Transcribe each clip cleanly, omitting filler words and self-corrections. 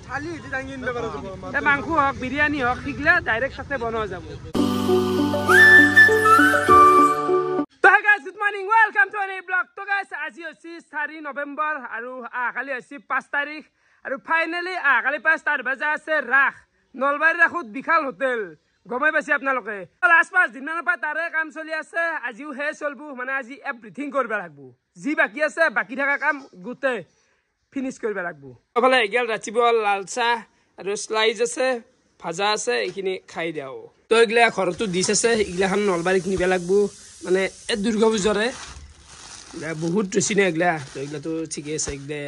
থালি দি দাঙি নিব পাৰো এ মাংস হক বিৰিয়ানী হক শিকলে ডাইৰেক্ট সাথে বনোৱা যাব তো guys good morning welcome to any blog তো গাইস আজি হৈছে 4 নৱেম্বৰ আৰু কালি হৈছে 5 তাৰিখ আৰু ফাইনালি কালি 5 তাৰিখ বাজা আছে ৰাখ নলবাৰী ৰাখুত বিশাল হোটেল গমাই পাইছে আপোনালোকে লাষ্ট 5 দিন মানৰ পৰা তাৰে কাম চলি আছে আজিও হে চলবো মানে আজি এভৰিথিং কৰিব লাগবো যি বাকি আছে বাকি থকা কাম গুতে ফিনিশ কৰিব লাগবো অফালে এগেল ৰাতিপুৱা লাল চাহ আৰু স্লাইজ আছে ভাজা আছে এইখিনি খাই দিও তো এগলা ঘৰটো দিছ আছে এগলাখন নলবাৰীক নিব লাগবো মানে এ দুৰ্গা পূজাৰে বহুত ৰচিনে এগলা তো এগলা তো ঠিকে আছে একদে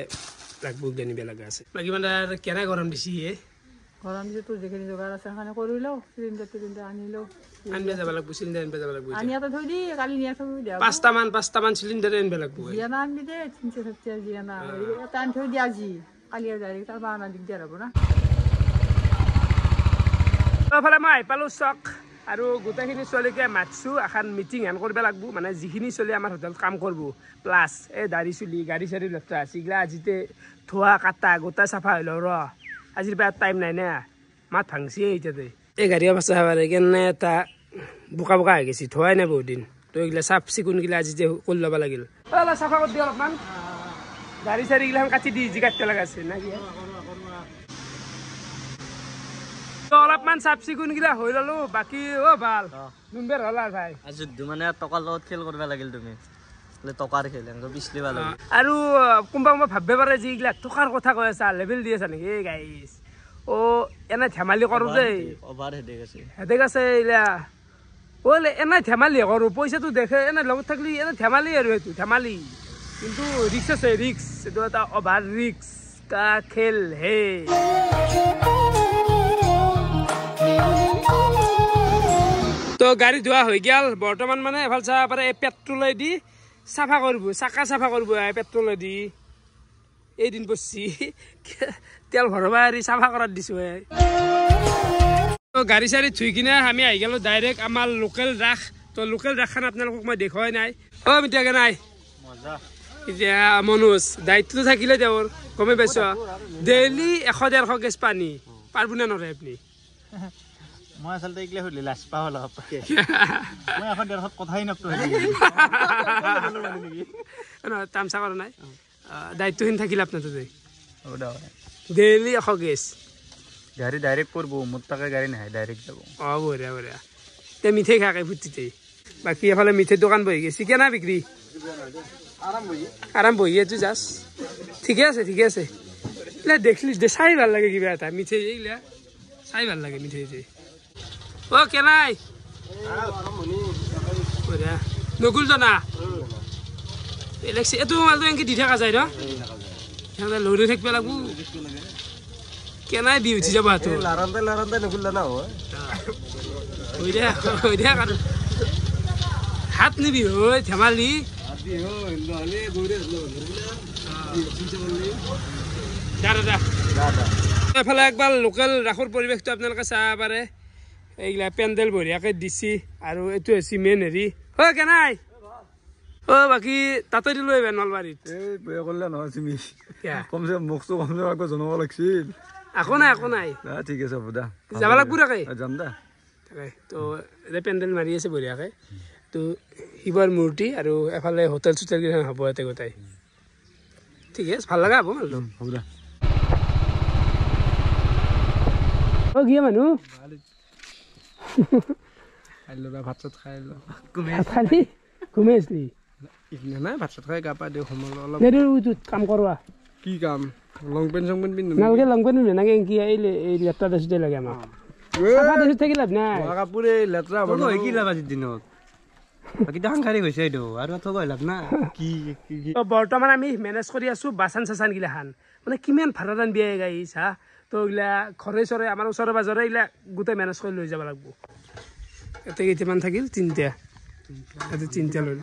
লাগবো নিব লাগা আছে লাগি মানে কেনে গৰম দিছি হে গৰম যে তো যেখিনি জগাৰ আছে খানে কৰিলো সিলিন্ডাৰ আনিলো আনবে যাব লাগবো সিলিন্ডাৰ আনবে যাব লাগবো আনিয়াতো থৈ দি কালি নিয়া থৈ দিয়া পাঁচটামান সিলিন্ডাৰ আনবে লাগবো জিয়ানা আনবি দে 370 জিয়ানা এটা আন থৈ দিয়া জি কালি যাই তাৰ বানা দিগদাৰ হ'ব না ফালে মই পালো চক আৰু গোটেইখিনি চলিকে মাতছো এখন মিটিং হেন কৰিব লাগবো মানে যিখিনি চলি আমাৰ হোটেলত কাম কৰব প্লাস এই দাড়ি চুলি গাড়ি চাৰি লেফটা সিগলা আজিতে ধোৱা কাটা গোটা সাফা হইল ৰ আজিৰ পৰা টাইম নাই না মাত ভাঙছি এইটাতে এই গাড়ী অৱস্থা হবাৰে কেনে এটা বোকা বোকা হৈ গেছি ধোৱাই নাই বহুত দিন তো এইগিলা চাফ চিকুণ গিলা আজি যে কৰি ল'ব লাগিল অলপ চাফা কৰি দিয় অলপমান গাড়ী চাৰি গিলাখন কাটি দি যি কাটিব লগা আছে না কি তো অলপমান চাফ চিকুণ গিলা হৈ ললো বাকি ও ভাল নুম্বেৰ হল আৰু ভাই আজি মানে টকাৰ লগত খেল কৰিব লাগিল তুমি টকাৰ খেল এনেকৈ পিছলি ভাল আৰু কোনোবা কোনোবা ভাবিব পাৰে যে এইগিলা টকাৰ কথা কৈ আছা লেভেল দি আছা নেকি গাইছ ও এনে ধেমালি কৰো দেই অভাৰ হেডেক আছে এইলা ওলে এনে ধেমালি কৰো পইচাটো দেখে এনে লগত থাকলি এনে ধেমালি আৰু এইটো ধেমালি কিন্তু ৰিক্স আছে ৰিক্স এইটো এটা অভাৰ ৰিক্স কা খেল হে তো গাড়ী ধোৱা হৈ গেল বৰ্তমান মানে এফাল চাব পাৰে পেট্ৰলে দি সাফা করব চাকা সাফা করব পেট্রোল দি এই দিন পড়ছি তেল ভরবা আর সাফা করার দিছো তো গাড়ি সারি থুই কিনে আমি আহি গেল ডাইরেক্ট আমার লোকেল রাখ তো লোকেল রাখান আপনালোকক মই দেখুৱাই নাই ও মিটাকে নাই মজা এতিয়া মনোজ দায়িত্ব থাকিলে তেওঁৰ গমে পাইছ ডেইলি 100-150 গেছ পানী পাৰবো না নৰে আপনি মই আসলতে ইগলে হলি লাজ পাও লগ পাকে মই এখন দেৰহত কথাই নকটো না তামসা কৰা নাই দায়িত্বহীন থাকিল আপনাতে দেই ওডা ডেইলি 100 গেছ গাড়ি ডাইরেক্ট করব মুত্তাকা গাড়ি নাই ডাইরেক্ট যাব বঢ়িয়া বঢ়িয়া তে মিঠাই খাকে ফুটিতে বাকি এফালে মিঠাই দোকান বহি গেছি কেনা বিক্রি আরাম বহি তুই যাস ঠিকে আছে এলা দেখলি চাই ভাল লাগে কিবা এটা মিঠাই এইলা চাই ভাল লাগে মিঠাই যে ও কেনাই বঢ়িয়া নগুল জানা এলেক্সি এটো মালটো এনেকে দি থাকা যায় ন সিহঁতে লৰি থাকিব লাগব কেনাই দি উঠি যাব হাতো লাৰান্তে নগুল জানা হৈ দে হাত নিবি হৈ ধেমালি এফালে একবাৰ লোকেল ৰাসৰ পৰিৱেশটো আপোনালোকে চাব পাৰে এইগিলা পেণ্ডেল বঢ়িয়াকে দিছি আৰু এইটো হৈছে মেইন হেৰি হয় কেনাই বাকি তাতে দিলো এইবাৰ নলবাৰীত বেয়া কৰিলে নহয় তুমি কমছে মুখটো কমছে আকৌ জনাব লাগিছিল একো নাই ঠিক আছে হ'ব দা যাব লাগব তাকে যাম দা তাকে তো এতিয়া পেণ্ডেল মাৰি আছে বঢ়িয়াকে তো শিৱৰ মূৰ্তি আৰু এফালে হোটেল চোটেল কেইখন হ'ব ইয়াতে গোটাই ঠিক আছে ভাল লগা হ'ব মালটো হ'ব দা গিয়ে মানুহ খাইলো ভাত চাত খাইলো ঘুমে আসলি নাই ভাত চাত খাই গা পা দিও সময় অলপ কাম কৰবা কি কাম লং পেন্ট চং পেন্ট পিন্ধো নালগে লং পেন্ট নাগে কি এইলে এই লেট্ৰা দেশতে লাগে আমাক সাফা দেশত থাকি লাভ নাই কাপোৰে লেট্ৰা হয় কি লাভ আজিৰ দিনত বাকি ডাংখাৰি গৈছে এইটো আৰু থৈ লাভ না কি বৰ্তমান আমি মেনেজ কৰি আছো বাচান চাচান গিলাখান মানে কিমান ভাড়া দান বিয়া গাইছ হা তো এইগিলা ঘৰে চৰে আমাৰ ওচৰে পাজৰে এইগিলা গোটেই মেনেজ কৰি লৈ যাব লাগব এতে কেইটামান থাকিল তিনিটা লৈ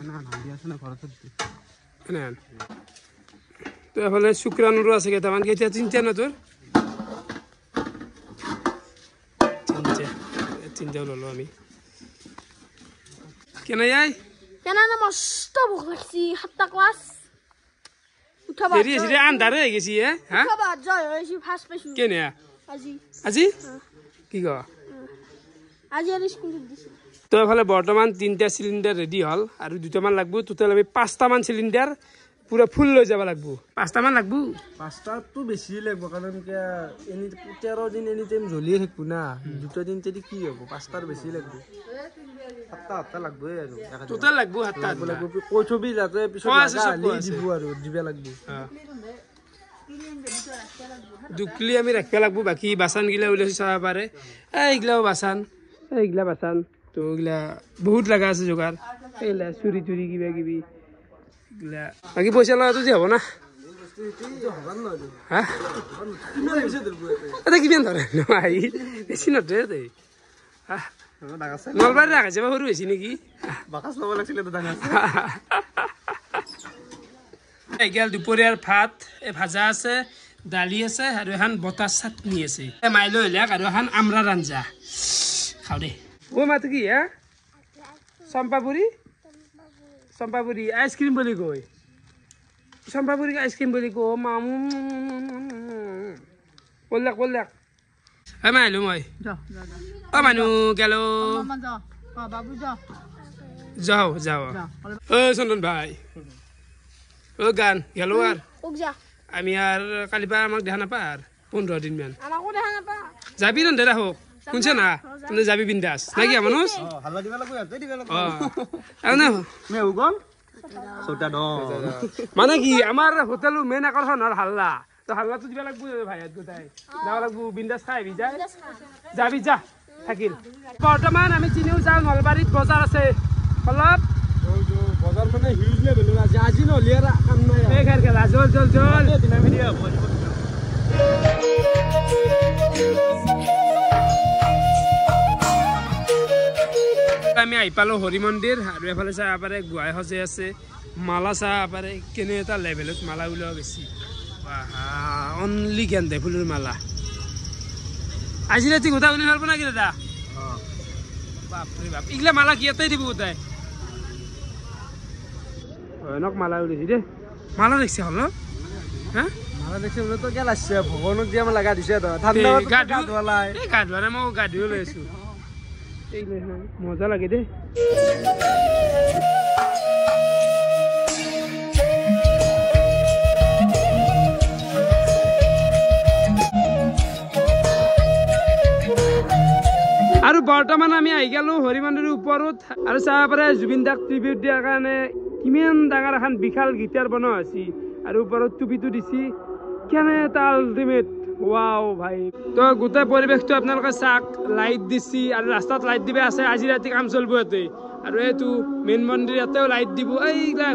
তো এফালে শুক্ৰাণৰো আছে কেইটামান কেইটা তিনিটা ন তোৰ তিনিটা ললো আমি কেনে যাই কেনা মস্ত ভোক লাগছি 7টা ক্লাস দেৰি হৈছে আন্ধাৰে হৈ গৈছে হা কেনে আজি কি ক তো এফালে বৰ্তমান 3টা চিলিণ্ডাৰ ৰেডি হ'ল আৰু 2টামান লাগব টোটেল আমি 5টামান চিলিণ্ডাৰ পুৰা ফুল লৈ যাব লাগব 5টামান লাগব 5টাটো বেছি লাগব কাৰণ কি এনি 13 দিন এনি টাইম জ্বলিয়ে থাকিব না 2টা দিন তেদি কি হ'ব 5টাৰ বেছি লাগব 7টা লাগবই আৰু টোটেল লাগব 7টা লাগব কৈ থবি যাতে পিছত লাগা দিব আৰু দিবা লাগব দুকলি আমি ৰাখিব লাগব বাকি বাসন গিলা ওলাইছে চাব পাৰে এইগিলাও বাসন এইগিলা বাসন তো এইগিলা বহুত লাগা আছে জোগাৰ এইলা চুৰি চুৰি কিবা কিবি এইগিলা বাকি পইচা লগাটো যে হ'ব না হা এটা কিমান ধৰে আহি বেছি নধৰে দেই নলবাৰী ৰাখাইছে বা সৰু হৈছে নেকি বাকাচ ল'ব লাগিছিলে ডাঙৰ এইগাল দুপৰীয়াৰ ভাত এই ভাজা আছে দালি আছে আৰু এখন বতা চাটনি আছে মাইলো হলিয়াক আৰু এখন আমৰাৰ আঞ্জা খাওঁ দে ও মাতো কি হা চম্পাপুৰী আইচক্ৰীম বুলি কয় চম্পাপুৰী আইচক্ৰীম বুলি কয় মামু বললাক মাইলো মই মানুহ গেলো যাও চন্দন ভাই গান গেলো আর আমি আর কালিপা আমাক দেখা নাপা আর 15 দিন মান যাবি নন্দে রাখক শুনছে না তুমি যাবি বিন্দাস নাকি মানুষ হাল্লা দিবা লাগব এতে দিবা লাগব মানে কি আমার হোটেল মেন আকর্ষণ আর হাল্লা তো হাল্লা তো দিবা লাগবো ভাই গোটাই যাওয়া লাগবো বিন্দাস খাই যায় যাবি যা থাকিল বর্তমান আমি চিনিও যাও নলবাৰীত বজাৰ আছে অলপ বজাৰ মানে হিউজ লেভেল আছে আজি নলিয়াৰ কাম নাই এই ঘৰ গেলা জল আমি আহি পালো হৰি মন্দিৰ আৰু এফালে চাব পাৰে গুৱাই সজে আছে মালা চাব পাৰে কেনে এটা লেভেলত মালা ওলোৱা বেছি অনলি গেন্দে ফুলৰ মালা আজি ৰাতি গোটা উলি পারবো নাকি দাদা বাপরে বাপ এগুলা মালা কি এতেই দিব গোটাই ভয়ানক মালা উলিছি দে মালা দেখছে হল হ্যাঁ মালা দেখছে বলে তো গেল আসছে ভগবানক দিয়া লাগা দিছে তো ঠান্ডা গা ধোলাই এই গা ধোৱা নাই মই গা ধুই লৈ আছো এইগুলা মজা লাগে দে আৰু বৰ্তমান আমি আহি গেলো হৰি মন্দিৰৰ ওপৰত আৰু চাব পাৰে জুবিন দাক ট্ৰিবিউট দিয়াৰ কাৰণে কিমান ডাঙৰ এখন বিশাল গিটাৰ বনোৱা হৈছে আৰু ওপৰত টুপিটো দিছি কেনে এটা আল্টিমেট ৱাও ভাই তো গোটেই পৰিৱেশটো আপোনালোকে চাওক লাইট দিছি আৰু ৰাস্তাত লাইট দিবে আছে আজি ৰাতি কাম চলিব ইয়াতে আৰু এইটো মেইন মন্দিৰ ইয়াতেও লাইট দিব এইগিলা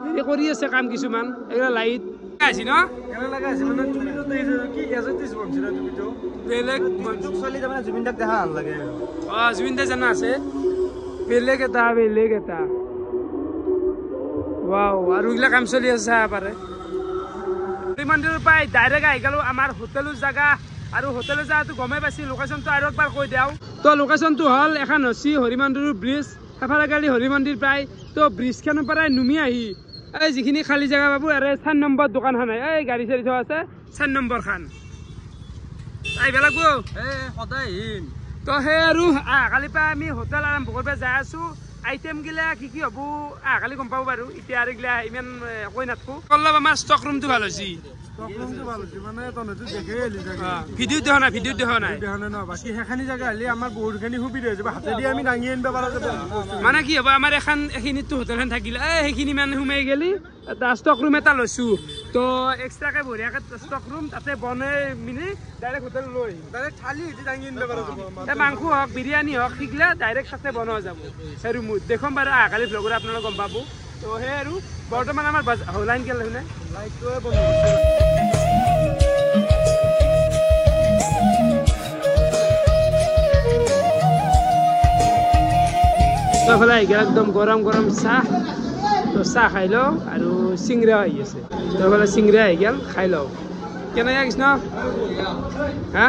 হেৰি কৰি আছে কাম কিছুমান এইগিলা লাইট আছে ন কেনে লাগা আছে মানে টুপিটো দেইছো কি এজেন্টিস বনছিল টুপিটো বেলেগ মনটো চলি যাবে জুবিন দাক দেখা ভাল লাগে জুবিন দা জানা আছে বেলেগ এটা ৱাও আৰু এইগিলা কাম চলি আছে চাব পাৰে হৰি মন্দিৰৰ পৰা ডাইৰেক্ট আহি গেলো আমাৰ হোটেলৰ জাগা আৰু হোটেলৰ জাগাটো গমে পাইছি লোকেশ্যনটো আৰু একবাৰ কৈ দিওঁ তো লোকেশ্যনটো হ'ল এখন হৈছে হৰি মন্দিৰৰ ব্ৰিজ সেইফালে গাড়ী হৰি মন্দিৰ প্ৰায় তো ব্ৰিজখনৰ পৰাই নুমি আহি এই যিখিনি খালী জেগা পাব আৰু 4 নম্বৰ দোকানখন এই গাড়ী চাৰি থোৱা আছে 4 নম্বৰ খান আহিব লাগব সদায় তো সেই আৰু কালিৰ পৰা আমি হোটেল আৰম্ভ কৰিব যাই আছো আইটেম গিলা কি কি হ'ব কালি গম পাব বাৰু এতিয়া আৰু গিলা ইমান কৈ নাথাকো অলপ আমাৰ ষ্টক ৰুমটো ভাল হৈছে মানে তহঁতে দেখে এলি জাগা ভিডিঅ' দেখা নাই ন বাকি হেখানি জাগা হলি আমাৰ বহুতখানি সুবিধা হৈ যাব হাতেদি আমি দাঙি আনিব পাৰা যাব মানে কি হ'ব আমাৰ এখিনিতো হোটেলখন থাকিলে সেইখিনি মানে সোমাই গেলি এটা ষ্টক ৰুম এটা লৈছো তো এক্সট্ৰাকে বঢ়িয়াকে ষ্টক ৰুম তাতে বনাই মিলি ডাইৰেক্ট হোটেল লৈ ডাইৰেক্ট থালি দি দাঙি আনিব পাৰা যাব মাংস হওক বিৰিয়ানী হওক শিকলে ডাইৰেক্ট তাতে বনোৱা যাব সেই ৰুমত দেখুৱাম বাৰু কালি ভ্লগত আপোনালোকে গম পাব তো সেই আৰু বৰ্তমান আমাৰ লাইন গেল শুনে লাইটটোৱে বন্ধ এইফালে আহি গেল একদম গৰম চাহ তো চাহ খাই লওঁ আৰু চিংৰা আহি আছে তো এইফালে চিংৰা আহি গেল খাই লওঁ কেনেকৈ কৃষ্ণ হা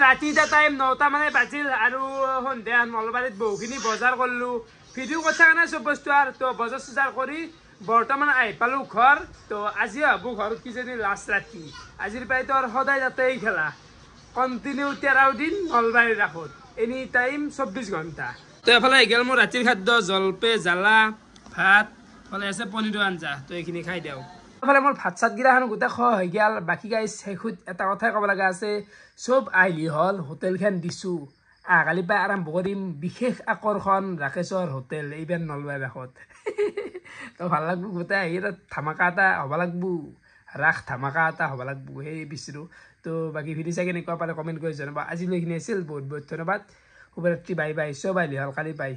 ৰাতি এটা টাইম 9টা মানে বাজিল আৰু সন্ধিয়া নলবাৰীত বহুখিনি বজাৰ কৰিলোঁ ভিডিঅ' কথা কাৰণে চব বস্তু আৰু তো বজাৰ চজাৰ কৰি বৰ্তমান আহি পালোঁ ঘৰ তো আজি ভাবোঁ ঘৰত কিজানি লাষ্ট ৰাতি আজিৰ পৰাই তোৰ সদায় তাতেই খেলা কণ্টিনিউ 13 দিন নলবাৰীৰ ৰাসত এনি টাইম 24 ঘণ্টা তো এফালে আহি গ'ল মোৰ ৰাতিৰ খাদ্য জলপে জ্বালা ভাত ফলে আছে পনীৰৰ আঞ্জা তো এইখিনি খাই দিওঁ এফালে মোৰ ভাত চাতগিলাখান গোটেই খোৱা হৈ গ'ল বাকী গাইজ শেষত এটা কথাই ক'ব লগা আছে চব আহিলি হ'ল হোটেলখন দিছোঁ আগালি পাই আৰম্ভ কৰিম বিশেষ আকৰ্ষণ ৰাকেশ্বৰ হোটেল এইবাৰ নলবাৰী ৰাসত তো ভাল লাগব গোটেই আহি ধামাকা এটা হ'ব লাগব ৰাস ধামাকা এটা হ'ব লাগব সেই বিচাৰোঁ তো বাকী ভিডিঅ' চাই কেনেকুৱা পালে কমেণ্ট কৰি জনাব আজিলৈ এইখিনি আছিল বহুত বহুত ধন্যবাদ শুভৰাত্ৰি বাই বাই চব আহিলি হ'ল কালি পাই